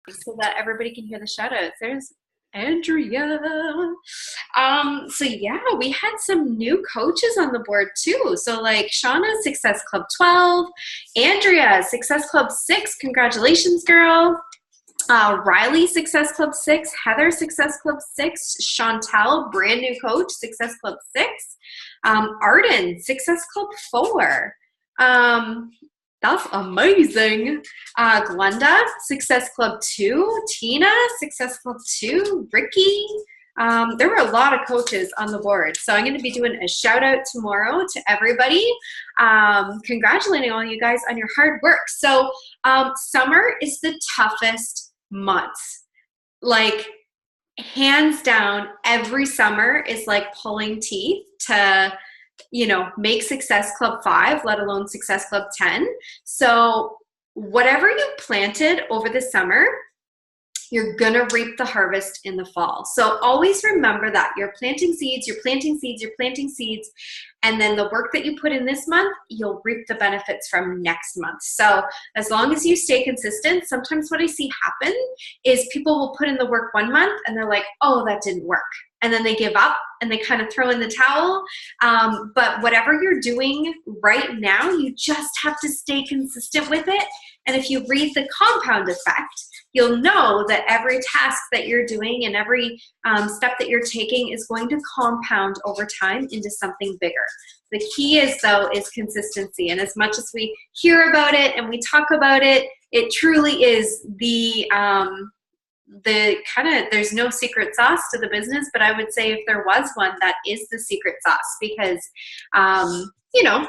so that everybody can hear the shout outs. There's Andrea. So yeah, we had some new coaches on the board too. So like Shauna, Success Club 12, Andrea, Success Club 6. Congratulations, girl. Riley, Success Club 6, Heather, Success Club 6, Chantel, brand new coach, Success Club 6, Arden, Success Club 4. That's amazing. Glenda, Success Club 2, Tina, Success Club 2, Ricky. There were a lot of coaches on the board. So I'm going to be doing a shout out tomorrow to everybody, congratulating all you guys on your hard work. So summer is the toughest months. Like hands down, every summer is like pulling teeth to, you know, make Success Club 5, let alone Success Club 10. So whatever you planted over the summer, you're gonna reap the harvest in the fall. So always remember that you're planting seeds, you're planting seeds, you're planting seeds, and then the work that you put in this month, you'll reap the benefits from next month. So as long as you stay consistent, sometimes what I see happen is people will put in the work one month and they're like, oh, that didn't work. And then they give up and they kind of throw in the towel. But whatever you're doing right now, you just have to stay consistent with it. And if you read the compound effect, you'll know that every task that you're doing and every step that you're taking is going to compound over time into something bigger. The key is, though, is consistency. And as much as we hear about it and we talk about it, it truly is the kind of, there's no secret sauce to the business, but I would say if there was one, that is the secret sauce because, you know,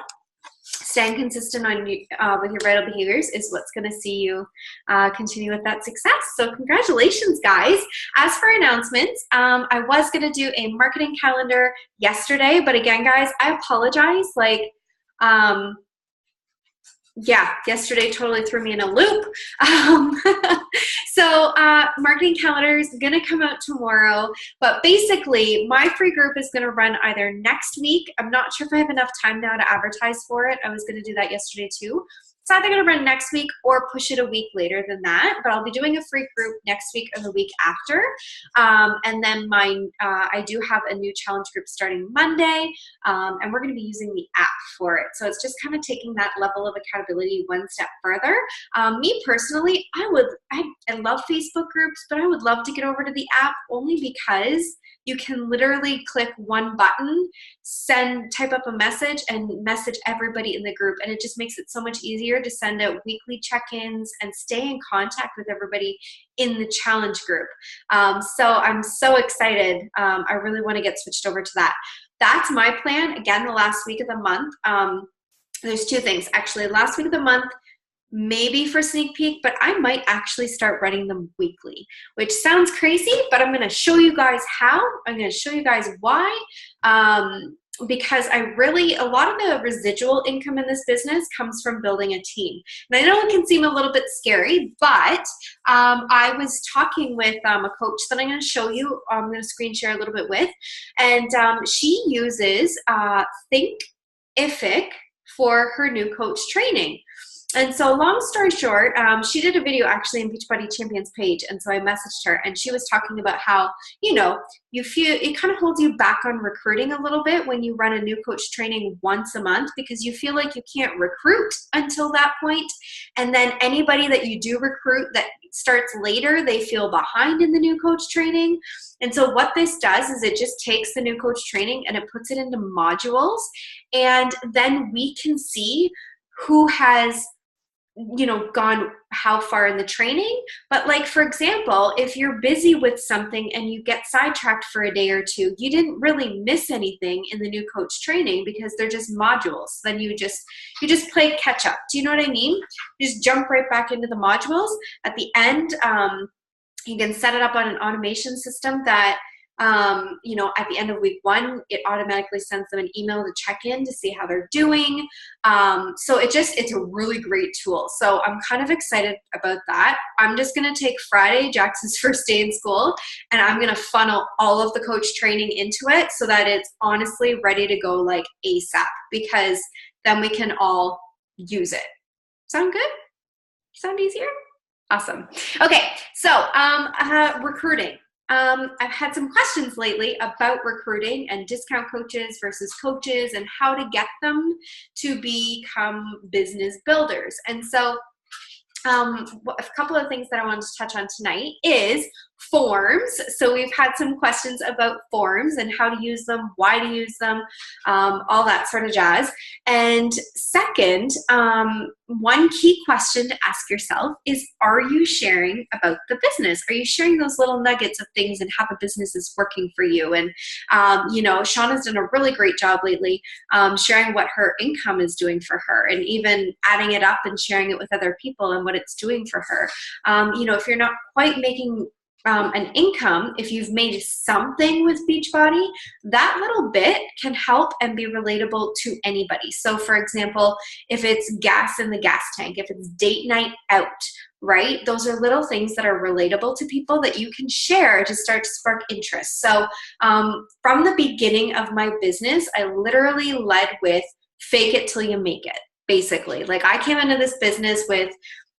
staying consistent on with your vital behaviors is what's going to see you continue with that success. So congratulations, guys. As for announcements, I was going to do a marketing calendar yesterday, but again, guys, I apologize. Like, yeah, yesterday totally threw me in a loop. So marketing calendar is going to come out tomorrow, but basically my free group is going to run either next week. I'm not sure if I have enough time now to advertise for it. I was going to do that yesterday too. It's either going to run next week or push it a week later than that, but I'll be doing a free group next week or the week after. And then I do have a new challenge group starting Monday, and we're going to be using the app for it. So it's just kind of taking that level of accountability one step further. Me personally, I love Facebook groups, but I would love to get over to the app only because you can literally click one button, type up a message, and message everybody in the group. And it just makes it so much easier to send out weekly check-ins and stay in contact with everybody in the challenge group. So I'm so excited. I really want to get switched over to that. That's my plan. Again, the last week of the month. There's two things. Actually, last week of the month, maybe for sneak peek, but I might actually start running them weekly, which sounds crazy, but I'm going to show you guys how. I'm going to show you guys why, because a lot of the residual income in this business comes from building a team. And I know it can seem a little bit scary, but I was talking with a coach that I'm going to show you, I'm going to screen share a little bit with, and she uses Thinkific for her new coach training. And so long story short, she did a video actually in Beachbody Champions page. And so I messaged her and she was talking about how, you know, you feel it kind of holds you back on recruiting a little bit when you run a new coach training once a month because you feel like you can't recruit until that point. And then anybody that you do recruit that starts later, they feel behind in the new coach training. And so what this does is it just takes the new coach training and it puts it into modules. And then we can see who has, you know, gone how far in the training. But like, for example, if you're busy with something and you get sidetracked for a day or two, you didn't really miss anything in the new coach training because they're just modules. Then you just play catch up. Do you know what I mean? You just jump right back into the modules. At the end, you can set it up on an automation system that you know, at the end of week 1, it automatically sends them an email to check in to see how they're doing. So it's a really great tool. So I'm kind of excited about that. I'm just going to take Friday, Jackson's first day in school, and I'm going to funnel all of the coach training into it so that it's honestly ready to go like ASAP, because then we can all use it. Sound good? Sound easier? Awesome. Okay, so recruiting. I've had some questions lately about recruiting and discount coaches versus coaches and how to get them to become business builders. And so a couple of things that I wanted to touch on tonight is forms. So we've had some questions about forms and how to use them, why to use them, all that sort of jazz. And second, one key question to ask yourself is, are you sharing about the business? Are you sharing those little nuggets of things and how the business is working for you? And, you know, Shauna's done a really great job lately sharing what her income is doing for her and even adding it up and sharing it with other people and what it's doing for her. You know, if you're not quite making an income, if you've made something with Beachbody, that little bit can help and be relatable to anybody. So for example, if it's gas in the gas tank, if it's date night out, right? Those are little things that are relatable to people that you can share to start to spark interest. So from the beginning of my business, I literally led with fake it till you make it, basically. Like I came into this business with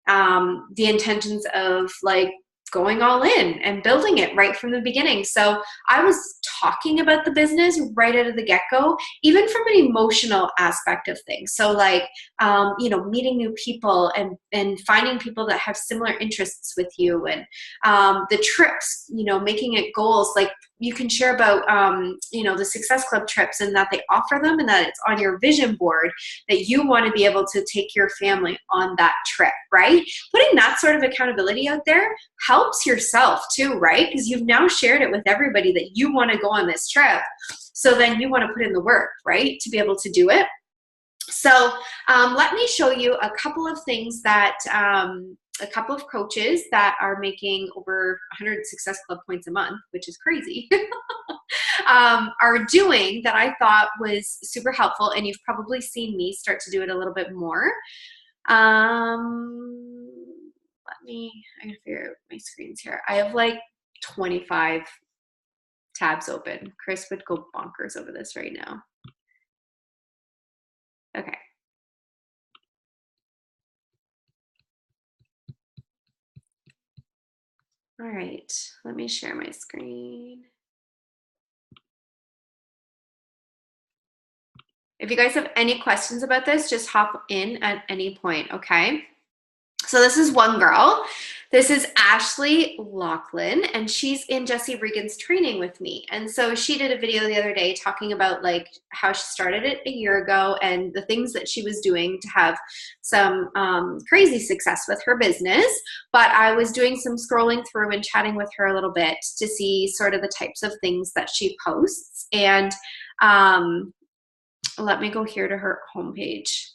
the intentions of like going all in and building it right from the beginning. So I was talking about the business right out of the get-go, even from an emotional aspect of things. So like, you know, meeting new people and finding people that have similar interests with you, and the trips, you know, making it goals. Like you can share about, you know, the Success Club trips and that they offer them and that it's on your vision board that you want to be able to take your family on that trip, right? Putting that sort of accountability out there helps yourself too, right? Because you've now shared it with everybody that you want to go on this trip. So then you want to put in the work, right, to be able to do it. So let me show you a couple of things that a couple of coaches that are making over 100 Success Club points a month, which is crazy, are doing that I thought was super helpful. And you've probably seen me start to do it a little bit more. I gotta figure out my screens here. I have like 25 tabs open. Chris would go bonkers over this right now. Okay. All right, let me share my screen. If you guys have any questions about this, just hop in at any point, okay? So this is one girl. This is Ashley Laughlin, and she's in Jesse Regan's training with me. And so she did a video the other day talking about like how she started it a year ago and the things that she was doing to have some crazy success with her business. But I was doing some scrolling through and chatting with her a little bit to see sort of the types of things that she posts. And let me go here to her homepage.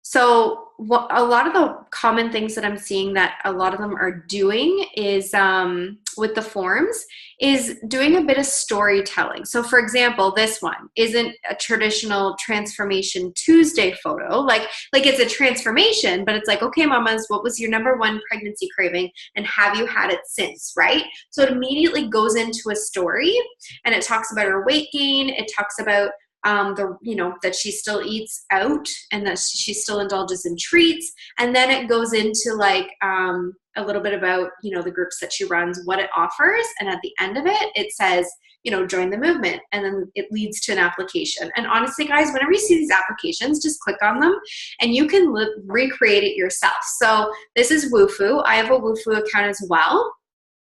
So a lot of the common things that I'm seeing that a lot of them are doing is with the forms is doing a bit of storytelling. So for example, this one isn't a traditional Transformation Tuesday photo. Like it's a transformation, but it's like, okay, mamas, what was your #1 pregnancy craving and have you had it since, right? So it immediately goes into a story and it talks about her weight gain. It talks about that she still eats out and that she still indulges in treats. And then it goes into like a little bit about, the groups that she runs, what it offers. And at the end of it, it says, join the movement. And then it leads to an application. And honestly, guys, whenever you see these applications, just click on them and you can recreate it yourself. So this is Woofu. I have a Woofu account as well.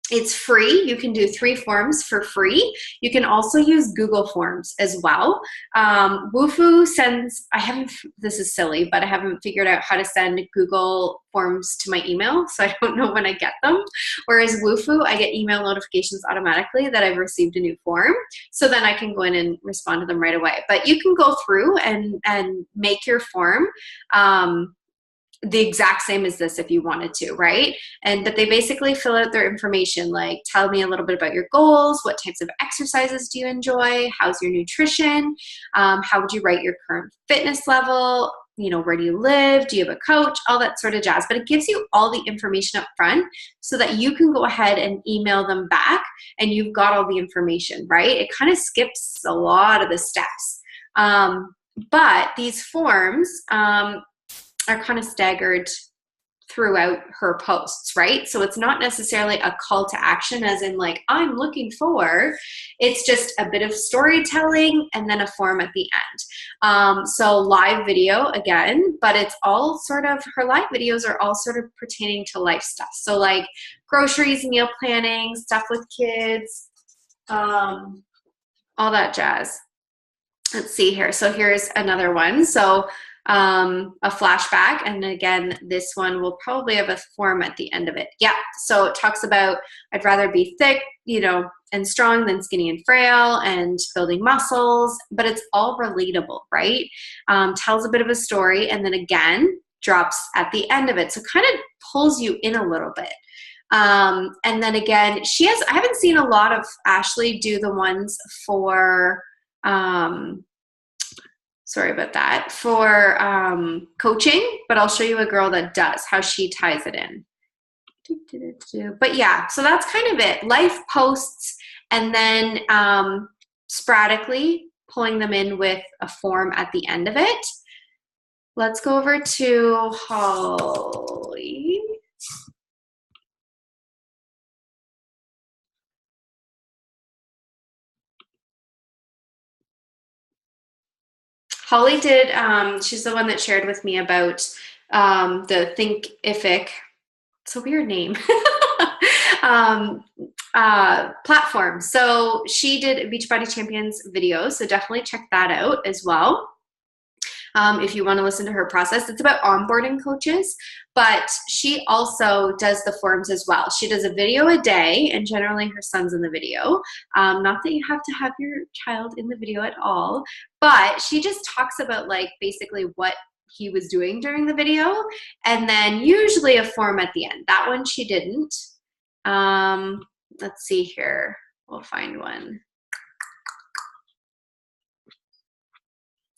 It's free. You can do 3 forms for free. You can also use Google Forms as well. Woofu sends, this is silly, but I haven't figured out how to send Google Forms to my email, so I don't know when I get them. Whereas Woofu, I get email notifications automatically that I've received a new form, so then I can go in and respond to them right away. But you can go through and make your form the exact same as this if you wanted to, right? But they basically fill out their information, like tell me a little bit about your goals, what types of exercises do you enjoy, how's your nutrition, how would you rate your current fitness level, where do you live, do you have a coach, all that sort of jazz. But it gives you all the information up front so that you can go ahead and email them back and you've got all the information, right? It kind of skips a lot of the steps. But these forms are kind of staggered throughout her posts, right? So it's not necessarily a call to action as in like, I'm looking for, it's just a bit of storytelling and then a form at the end. So live video again, but it's all sort of, her live videos are all sort of pertaining to life stuff. So like groceries, meal planning, stuff with kids, all that jazz. Let's see here. So here's another one. So a flashback. And again, this one will probably have a form at the end of it. Yeah. So it talks about, I'd rather be thick, you know, and strong than skinny and frail, and building muscles, but it's all relatable, right? Tells a bit of a story, and then again, drops at the end of it. So kind of pulls you in a little bit. And then again, I haven't seen a lot of Ashley do the ones for, sorry about that, for coaching, but I'll show you a girl that does, how she ties it in. But yeah, so that's kind of it. Life posts, and then sporadically pulling them in with a form at the end of it. Let's go over to Holly. Holly did, she's the one that shared with me about the Thinkific, it's a weird name, platform. So she did Beachbody Champions videos, so definitely check that out as well. If you want to listen to her process. It's about onboarding coaches, but she also does the forms as well. She does a video a day, and generally her son's in the video. Not that you have to have your child in the video at all, but she just talks about like basically what he was doing during the video, and then usually a form at the end. That one she didn't. Let's see here. We'll find one.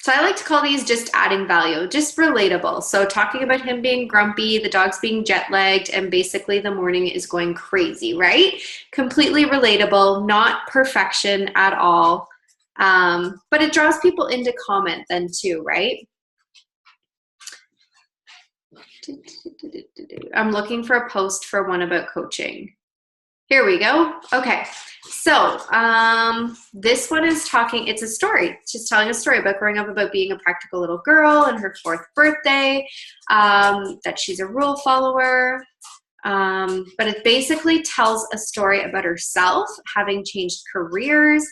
So I like to call these just adding value, just relatable. So talking about him being grumpy, the dog's being jet lagged, and basically the morning is going crazy, right? Completely relatable, not perfection at all. But it draws people into comment then too, right? I'm looking for a post for one about coaching. Here we go. Okay. So this one is talking, it's a story. It's just telling a story about growing up, about being a practical little girl and her 4th birthday, that she's a rule follower. But it basically tells a story about herself having changed careers.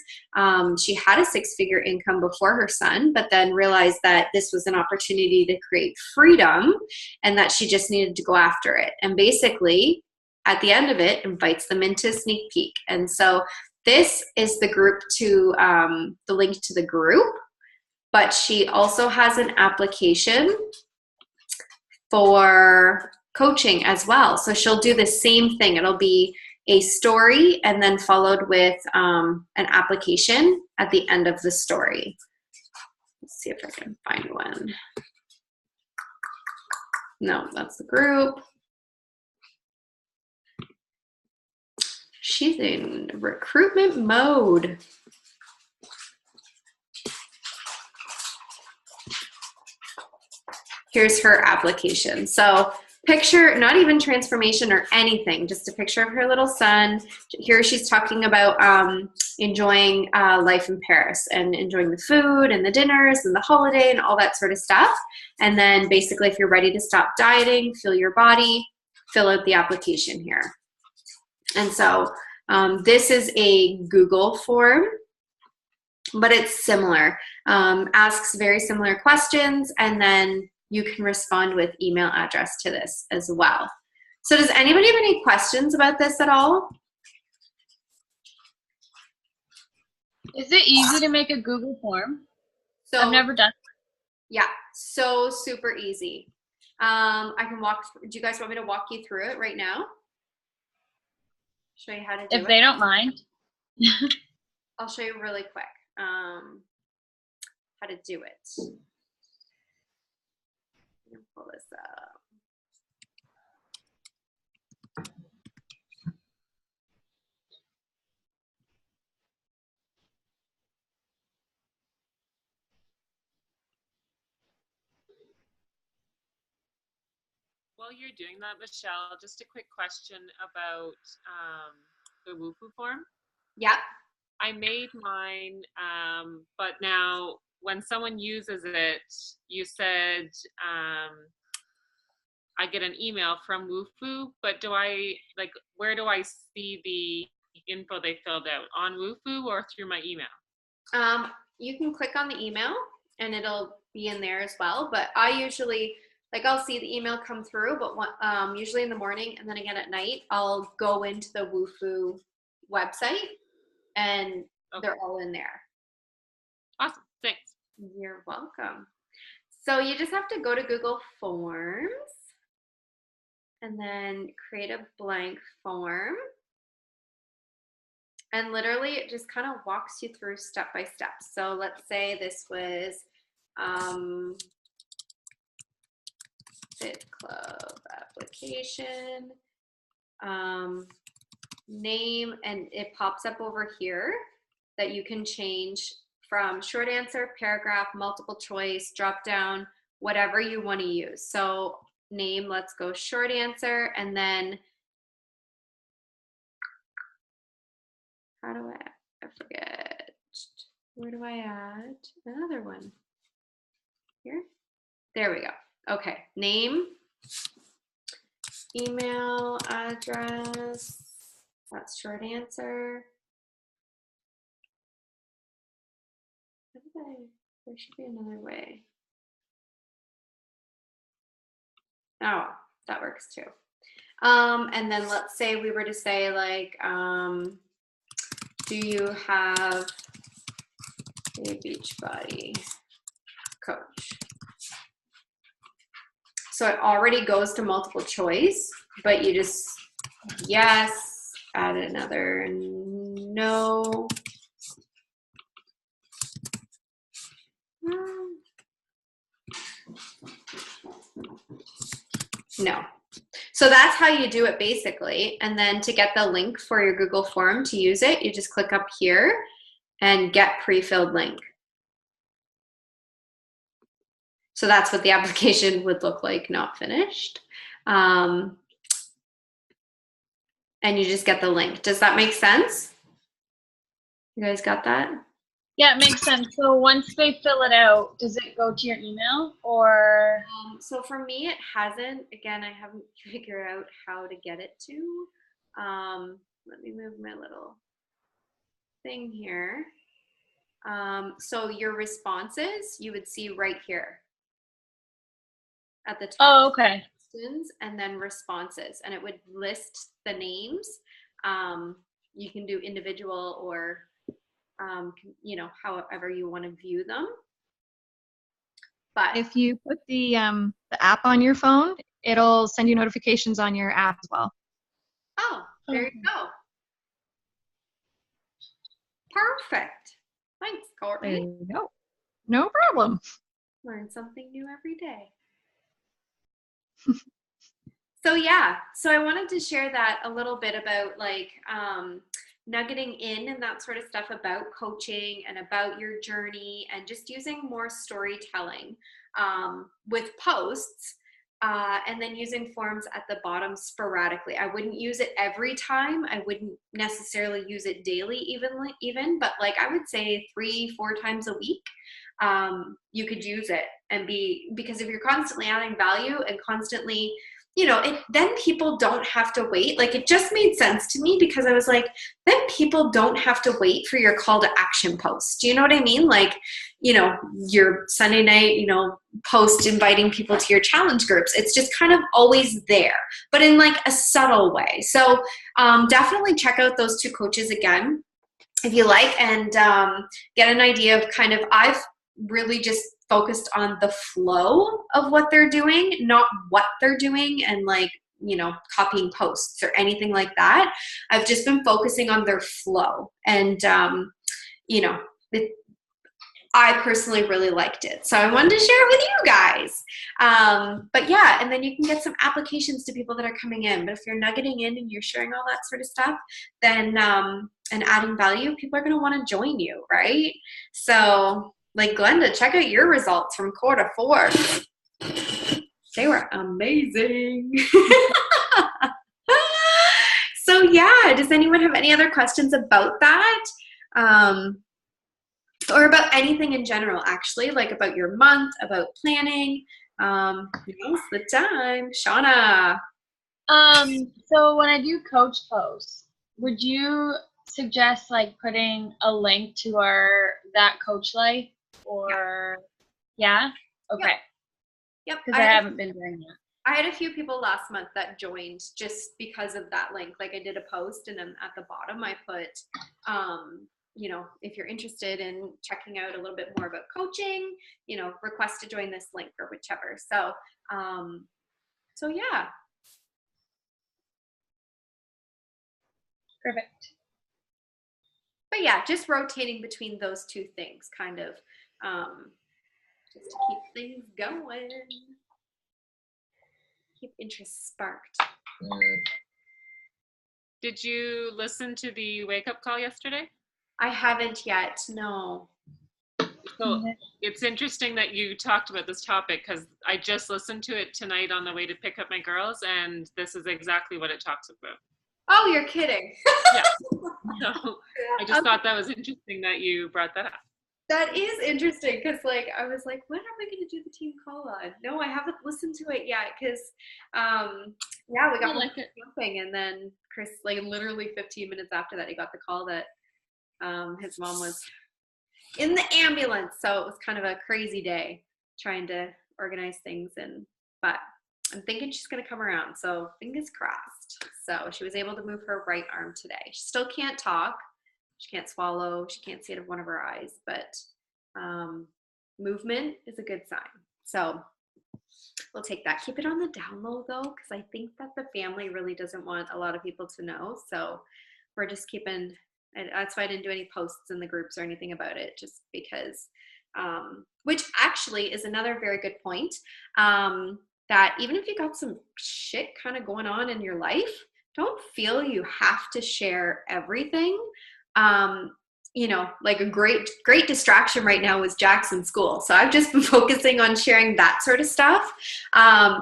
She had a 6-figure income before her son, but then realized that this was an opportunity to create freedom and that she just needed to go after it. And basically, at the end of it, invites them into a sneak peek. And so this is the group to, the link to the group, but she also has an application for coaching as well. So she'll do the same thing. It'll be a story and then followed with an application at the end of the story. Let's see if I can find one. No, that's the group. She's in recruitment mode. Here's her application. So picture, not even transformation or anything, just a picture of her little son. Here she's talking about enjoying life in Paris and enjoying the food and the dinners and the holiday and all that sort of stuff. And then basically if you're ready to stop dieting, feel your body, fill out the application here. And so this is a Google form, but it's similar. Asks very similar questions, and then you can respond with email address to this as well. So does anybody have any questions about this at all? Is it easy to make a Google form? So I've never done it. Yeah, so super easy. I can walk, do you guys want me to walk you through it right now? Show you how to do it? If they don't mind. I'll show you really quick how to do it. Let me pull this up. While you're doing that, Michelle, just a quick question about the Woofu form. Yeah. I made mine, but now when someone uses it, you said I get an email from Woofu, but where do I see the info they filled out? On Woofu or through my email? You can click on the email and it'll be in there as well. But I usually, like, I'll see the email come through, but usually in the morning and then again at night, I'll go into the Woofu website and they're all in there. Awesome. Thanks. You're welcome. So you just have to go to Google Forms and then create a blank form. And literally it just kind of walks you through step by step. So let's say this was Fit Club application, name, and it pops up over here that you can change from short answer, paragraph, multiple choice, drop down, whatever you want to use. So name, let's go short answer, and then how do I forget, where do I add another one? Here, there we go. Okay, name, email address, that's short answer. There should be another way. Oh, that works too. And then let's say we were to say like, do you have a Beachbody coach? So it already goes to multiple choice, but you just, yes, add another no. No. So that's how you do it basically. And then to get the link for your Google form to use it, you just click up here and get pre-filled link. So that's what the application would look like, not finished. And you just get the link. Does that make sense? You guys got that? Yeah, it makes sense. So once they fill it out, does it go to your email or? So for me, it hasn't. Again, I haven't figured out how to get it to. Let me move my little thing here. So your responses, you would see right here at the top. Oh, okay. Questions and then responses, and it would list the names. You can do individual or you know, however you want to view them. But if you put the app on your phone, it'll send you notifications on your app as well. Oh, there you go. Perfect. Thanks, Courtney. There you go. No problem. Learn something new every day. So yeah, so I wanted to share that a little bit about like nuggeting in and that sort of stuff about coaching and about your journey and just using more storytelling with posts and then using forms at the bottom sporadically. I wouldn't use it every time. I wouldn't necessarily use it daily even, but like I would say 3-4 times a week. You could use it and because if you're constantly adding value and constantly, you know, then people don't have to wait. Like it just made sense to me because I was like, then people don't have to wait for your call to action post. Do you know what I mean? Like, you know, your Sunday night, you know, post inviting people to your challenge groups. It's just kind of always there, but in like a subtle way. So definitely check out those 2 coaches again, if you like, and get an idea of kind of, I've really just focused on the flow of what they're doing, not what they're doing and like, you know, copying posts or anything like that. I've just been focusing on their flow and, you know, I personally really liked it. So I wanted to share it with you guys. But yeah, and then you can get some applications to people that are coming in. But if you're nuggeting in and you're sharing all that sort of stuff, then, and adding value, people are going to want to join you, right? So like Glenda, check out your results from quarter 4. They were amazing. So yeah, does anyone have any other questions about that? Or about anything in general, actually, like about your month, about planning? Now's the time. Shauna. So when I do coach posts, would you suggest like putting a link to that coach life or yeah? Okay. Yep. Because I haven't been doing that. I had a few people last month that joined just because of that link. Like I did a post and then at the bottom I put, you know, if you're interested in checking out a little bit more about coaching, you know, request to join this link or whichever. So, so yeah. Perfect. But yeah, just rotating between those two things, kind of, just to keep things going. Keep interest sparked. Did you listen to the wake up call yesterday? I haven't yet, no. So it's interesting that you talked about this topic because I just listened to it tonight on the way to pick up my girls, and this is exactly what it talks about. Oh, you're kidding. Yeah. So I just thought that was interesting that you brought that up. That is interesting because, like, I was like, when are we going to do the team call on? No, I haven't listened to it yet because, yeah, we got jumping, and then Chris, like, literally 15 minutes after that, he got the call that his mom was in the ambulance. So it was kind of a crazy day trying to organize things, but I'm thinking she's going to come around. So fingers crossed. So she was able to move her right arm today. She still can't talk. She can't swallow. She can't see out of one of her eyes, but movement is a good sign. So we'll take that. Keep it on the down low though, because I think that the family really doesn't want a lot of people to know. So we're just keeping, and that's why I didn't do any posts in the groups or anything about it, just because, which actually is another very good point, that even if you got some shit kind of going on in your life, don't feel you have to share everything. You know, like a great distraction right now is Jackson school. So I've just been focusing on sharing that sort of stuff.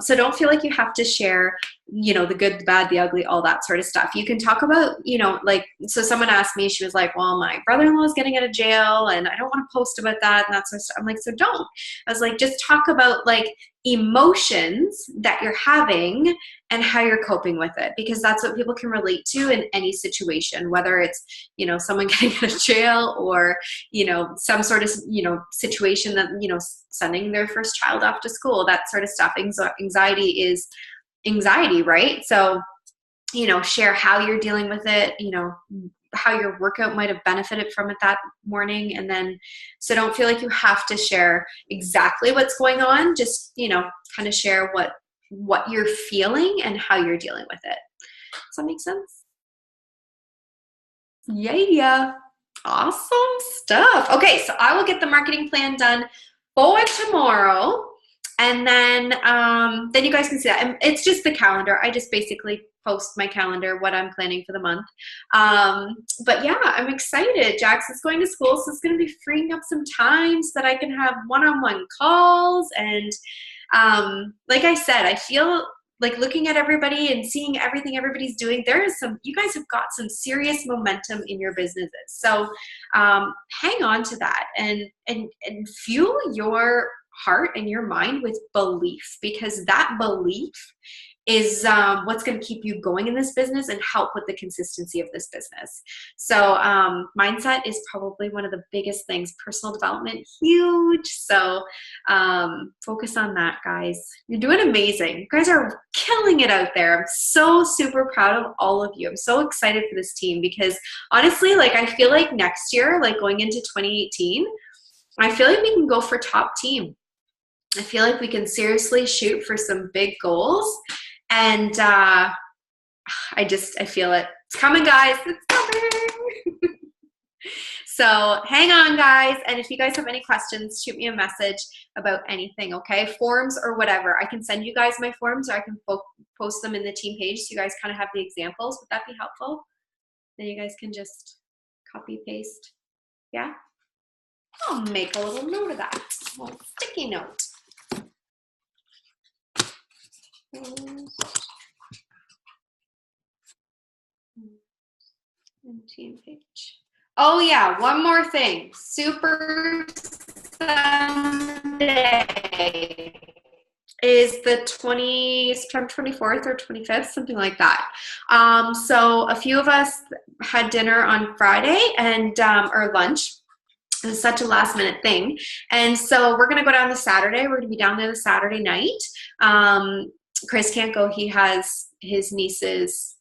So don't feel like you have to share, you know, the good, the bad, the ugly, all that sort of stuff. You can talk about, you know, like, so someone asked me, she was like, well, my brother-in-law is getting out of jail and I don't want to post about that and that sort of stuff. I'm like, so don't. I was like, just talk about like emotions that you're having and how you're coping with it, because that's what people can relate to in any situation, whether it's, you know, someone getting out of jail or, you know, some sort of, you know, situation that, you know, sending their first child off to school, that sort of stuff. Anxiety is anxiety, right? So, you know, share how you're dealing with it, you know, how your workout might have benefited from it that morning. And then, so don't feel like you have to share exactly what's going on. Just, you know, kind of share what you're feeling and how you're dealing with it. Does that make sense? Yeah. Awesome stuff. Okay. So I will get the marketing plan done for tomorrow. And then you guys can see that. And it's just the calendar. I just basically post my calendar, what I'm planning for the month. But yeah, I'm excited. Jax is going to school, so it's going to be freeing up some time so that I can have one-on-one calls. And like I said, I feel like looking at everybody and seeing everything everybody's doing, you guys have got some serious momentum in your businesses. So hang on to that and fuel your heart and your mind with belief, because that belief is what's going to keep you going in this business and help with the consistency of this business. So mindset is probably one of the biggest things. Personal development, huge. So focus on that, guys. You're doing amazing. You guys are killing it out there. I'm so super proud of all of you. I'm so excited for this team because honestly, like I feel like next year, like going into 2018, I feel like we can go for top team. I feel like we can seriously shoot for some big goals. And I feel it. It's coming, guys. It's coming. So hang on, guys. And if you guys have any questions, shoot me a message about anything, okay? Forms or whatever. I can send you guys my forms, or I can post them in the team page so you guys kind of have the examples. Would that be helpful? Then you guys can just copy, paste. Yeah? I'll make a little note of that. A little sticky note. And team page. Oh yeah, one more thing. Super Sunday is the September 24th or 25th, something like that. So a few of us had dinner on Friday and or lunch. It was such a last minute thing. And so we're going to go down the Saturday. We're going to be down there the Saturday night. Chris can't go. He has his niece's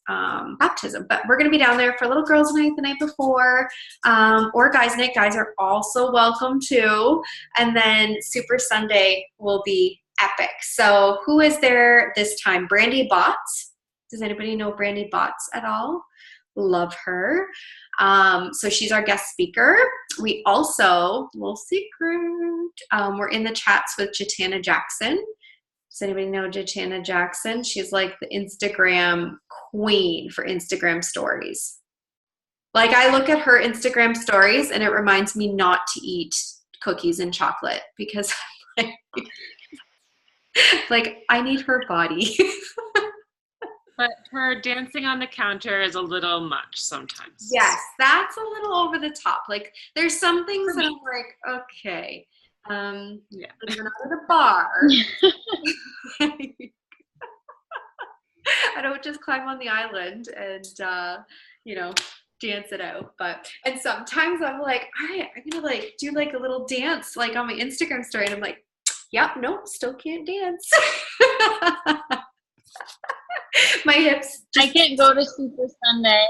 baptism, but we're going to be down there for little girls' night the night before, or guys' night. Guys are also welcome too. And then Super Sunday will be epic. So who is there this time? Brandy Botts. Does anybody know Brandy Botts at all? Love her. So she's our guest speaker. We also, little secret, we're in the chats with Jatana Jackson. Does anybody know Jatana Jackson? She's like the Instagram queen for Instagram stories. Like I look at her Instagram stories and it reminds me not to eat cookies and chocolate because like I need her body. But her dancing on the counter is a little much sometimes. Yes, that's a little over the top. Like there's some things that I'm like, okay. Yeah. We're not at a bar. I don't just climb on the island and dance it out. And sometimes I'm like, all right, I'm gonna like do like a little dance like on my Instagram story, and I'm like, yep, nope, still can't dance. My hips. I can't go to Super Sunday.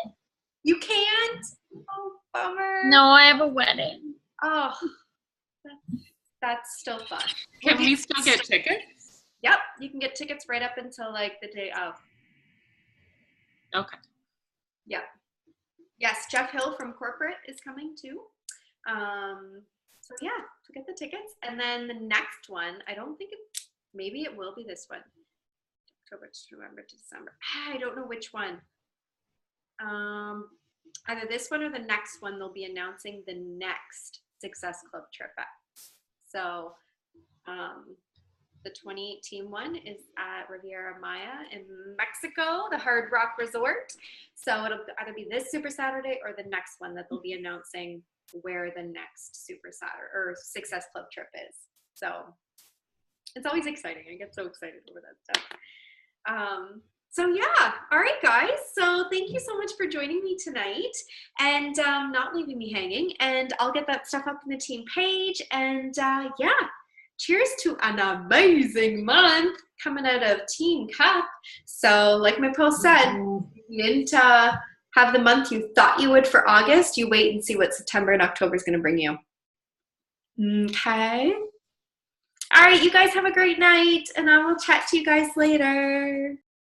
You can't? Oh, bummer. No, I have a wedding. Oh, that's still fun. Can we still get tickets? Yep, you can get tickets right up until like the day of. Okay. Yep. Yes, Jeff Hill from corporate is coming too. So yeah, to get the tickets. And then the next one, I don't think maybe it will be this one. October to November to December. I don't know which one. Either this one or the next one, they'll be announcing the next Success Club trip at. So the 2018 one is at Riviera Maya in Mexico, the Hard Rock Resort. So it'll either be this Super Saturday or the next one that they'll be announcing where the next Super Saturday or Success Club trip is. So it's always exciting. I get so excited over that stuff. So yeah, all right guys, so thank you so much for joining me tonight and not leaving me hanging, and I'll get that stuff up in the team page, and yeah, cheers to an amazing month coming out of Teen Cup. So like my post said, if you didn't have the month you thought you would for August, you wait and see what September and October is going to bring you. Okay. All right, you guys have a great night, and I will chat to you guys later.